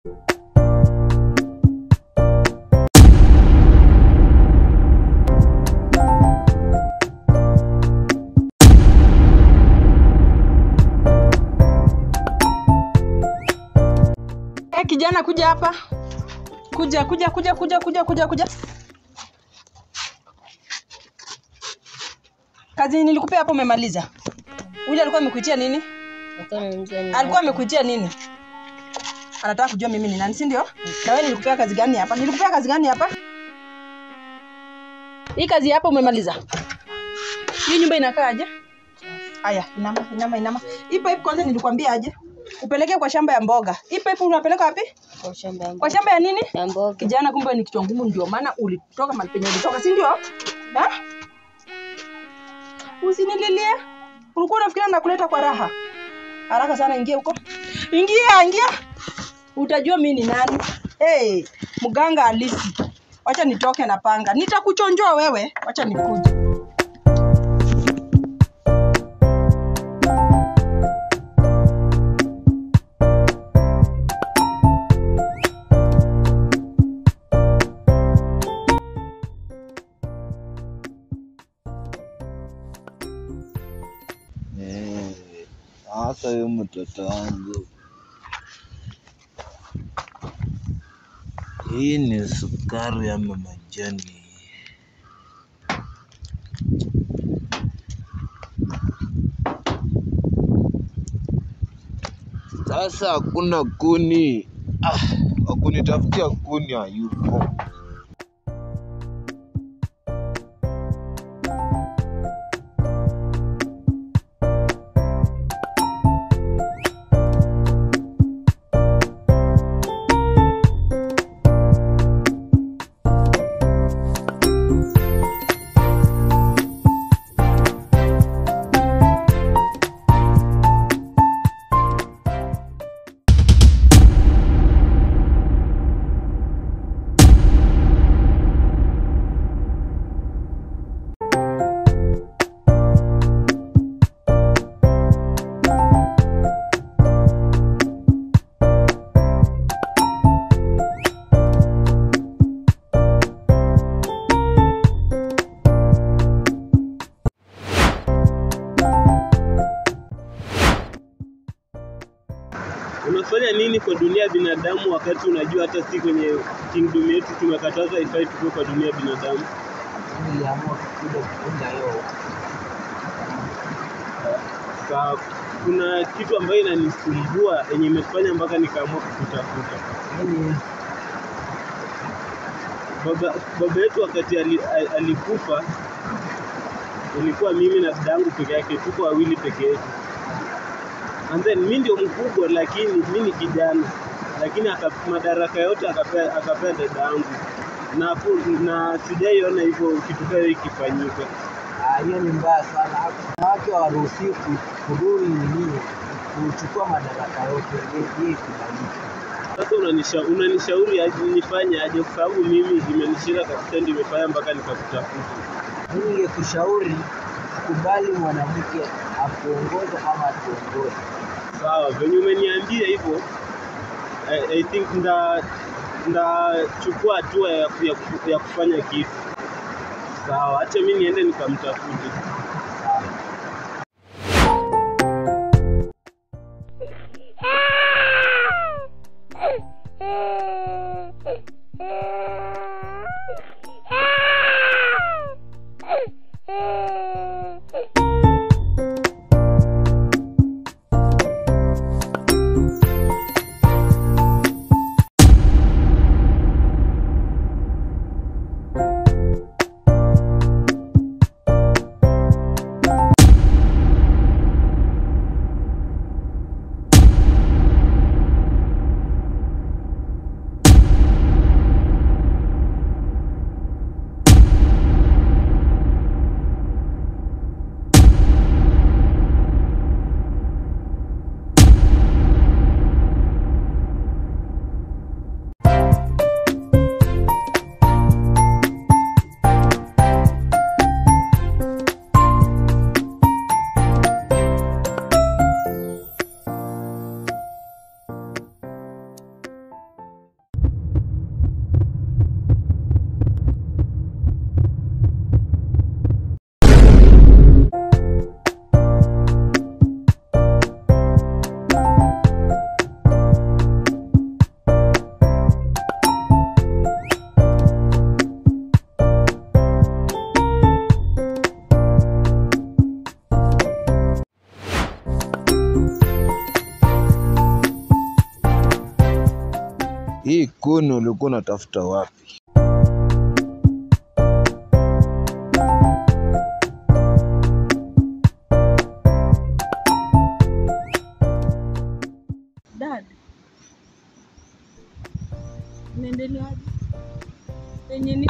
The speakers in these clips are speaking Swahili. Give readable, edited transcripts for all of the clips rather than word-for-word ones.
Kijana kuja hapa. Kuja. Kazi nilikupea hapo umemaliza. Yule alikuwa amekuitia nini? Alikuwa amekuitia nini? Anataka kujua mimi ni nani, si ndio? Na wewe nilikupea kazi gani hapa? Hii kazi hapa umemaliza. Hii nyumba inakaa aje? Aya, inama. Hii pipe kwanza nilikwambia aje? Upeleke kwa shamba ya mboga. Hii pipe unapeleka wapi? Kwa shamba ya mboga. Kwa shamba ya nini? Ya mboga. Kijana kumbe ni kichwa ngumu ndio maana ulitoka mahali penye ulitoka, si ndio? Usinililie. Ulikuwa unafikiria nakuleta kwa raha. Haraka sana ingia huko. Ingia. Utajua mimi ni nani. Mganga halisi. Acha nitoke na panga. Nitakuchonjoa wewe. Acha nikuje. Sasa huyo mtoto wangu, hii ni sukari ama majani? Sasa hakuna kuni. Wakunitafutia kuni hayupo. Unafanya nini kwa dunia ya binadamu wakati unajua hata si kwenye kingdom yetu tumekataza ifai tuko kwa dunia ya binadamu? Niliamua kuja kufanya hiyo. Kuna kitu ambayo inanisumbua yenye imefanya mpaka nikaamua kukutafuta. Baba yetu wakati alikufa, ilikuwa mimi na dadangu peke yake, tuko wawili peke yetu. And then mimi ndio mkubwa lakini mimi ni kijana, lakini madaraka yote akapea dadangu. Na sijaiona hivyo kitu kama hiki kifanyika. Hiyo ni mbaya sana. Watu hawaruhusiwi kurudi nini kuchukua madaraka yote. Hii kibali. Sasa unanishauri aje nifanye aje, kwa sababu mimi imenishika kabisa ndio imefanya mpaka nikakutafuta. Mimi ningekushauri kubali mwanamke akuongoze ama atuongoze. Sawa, venye umeniambia hivyo, I think ndachukua hatua ya kufanya kitu. Sawa, acha mimi niende nikamtafute. Hii kuni ulikuwa unatafuta wapi? Dad. Unaendeleaje? Penye ni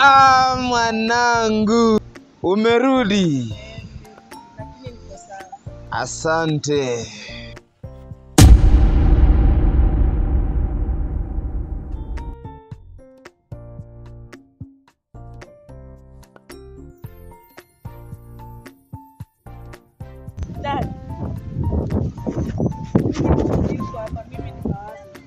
Mwanangu, umerudi. lakini niko sawa. Asante. Dad. Niko hapa mimi ni mawazo.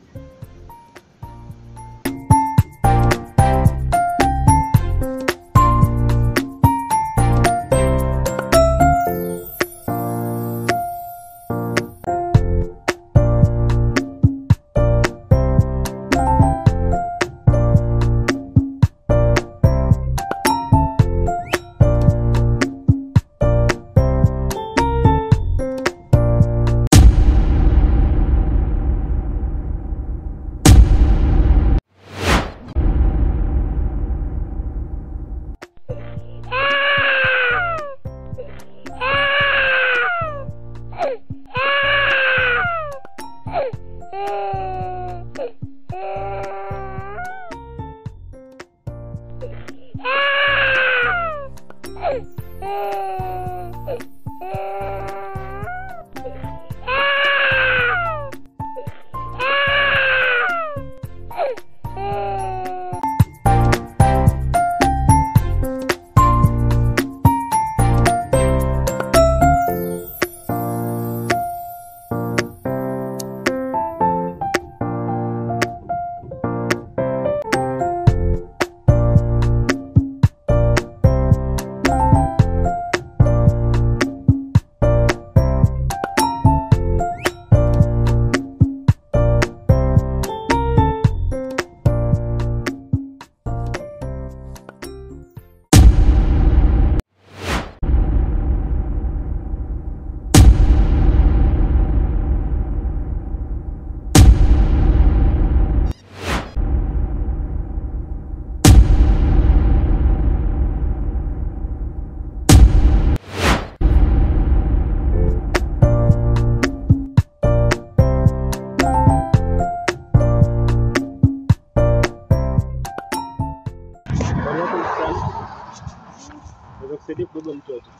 Kusaidia kubeba mtoto.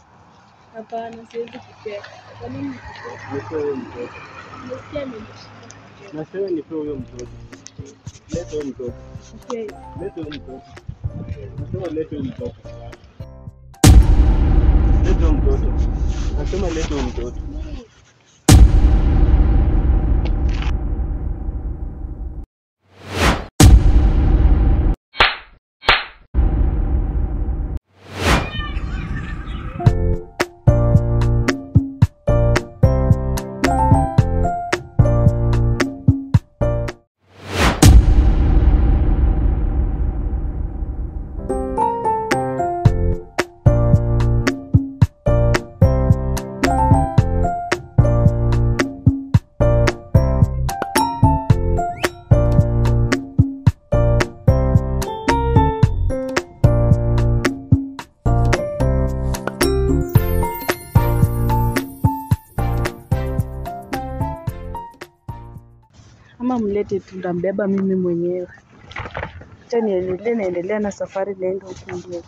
Hapana, siwezi kupea. Kwa nini nikupea? Nipe huyo mtoto. Nimesikia nimeshika. Nasema nipe huyo mtoto. Leta huyo mtoto. Okay. Leta huyo mtoto. Nasema leta huyo mtoto. Leta huyo mtoto. Nasema leta huyo mtoto. Ama mlete tu, ndambeba mimi mwenyewe. Acha naendelea na safari, naenda huku mbele.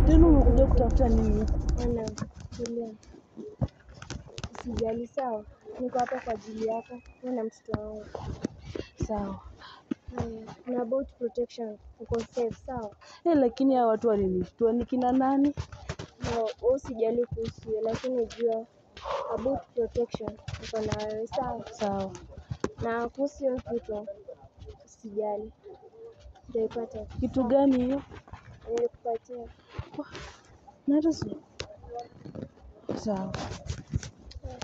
Tena umekuja kutafuta nini? Tulia. Usijali, sawa? Niko hapa kwa ajili yako, wewe na mtoto wangu. Sawa. Na about protection, uko safe, sawa? Lakini hao watu walinishtua, ni kina nani? No, wewe usijali kuhusu hiyo, lakini jua about protection uko na wewe, sawa? Sawa. Na kuhusu hiyo kitu usijali, nitaipata. Kitu gani hiyo? Nilikupatia. Na hata si. Sawa.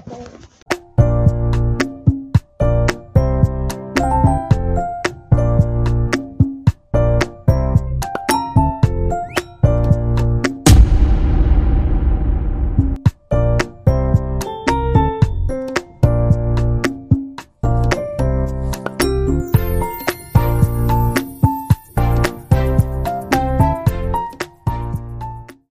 Bye.